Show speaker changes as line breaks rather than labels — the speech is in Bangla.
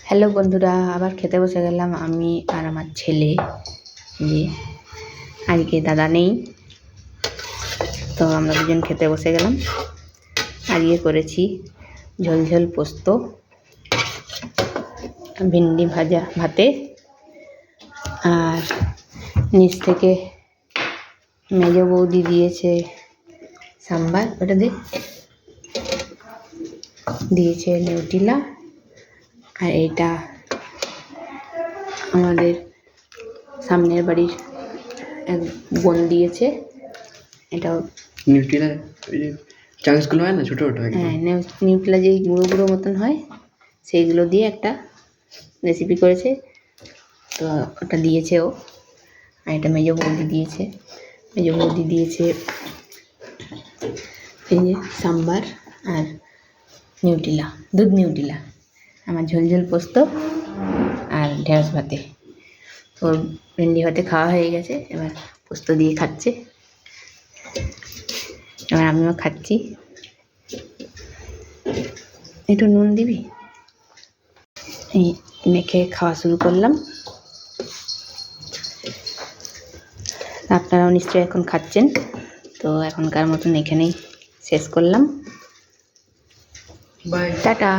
হ্যালো বন্ধুরা, আবার খেতে বসে গেলাম আমি আর আমার ছেলে। যে আজকে দাদা নেই, তো আমরা দুজন খেতে বসে গেলাম। আজকে করেছি ঝোল ঝোল পোস্ত, ভিন্ডি ভাজা ভাতে, আর নিচ থেকে মেজো বৌদি দিয়েছে সাম্বার, ওটা দিয়েছে নিউটিলা, আর এইটা আমাদের সামনের বাড়ির এক বোন দিয়েছে। এটাও
নিউট্রিলা ওই যে চাংসগুলো হয় না ছোটো ছোটো,
হ্যাঁ, নিউট্রিলা যেই গুঁড়ো গুঁড়ো মতন হয় সেইগুলো দিয়ে একটা রেসিপি করেছে, তো ওটা দিয়েছে ও। আর এটা মেজো বৌদি দিয়েছে। মেজো বৌদি দিয়েছে এই যে সাম্বার আর নিউটিলা, দুধ নিউটিলা। আমার ঝোল ঝোল পোস্ত আর ঢেঁড়স ভাতে। ওর ভেন্ডি ভাতে খাওয়া হয়ে গেছে, এবার পোস্ত দিয়ে খাচ্ছে। এবার আমিও খাচ্ছি। একটু নুন দিবি? এই মেখে খাওয়া শুরু করলাম। আপনারাও নিশ্চয়ই এখন খাচ্ছেন। তো এখনকার মতন এখানেই শেষ করলাম।
Bye,
tata.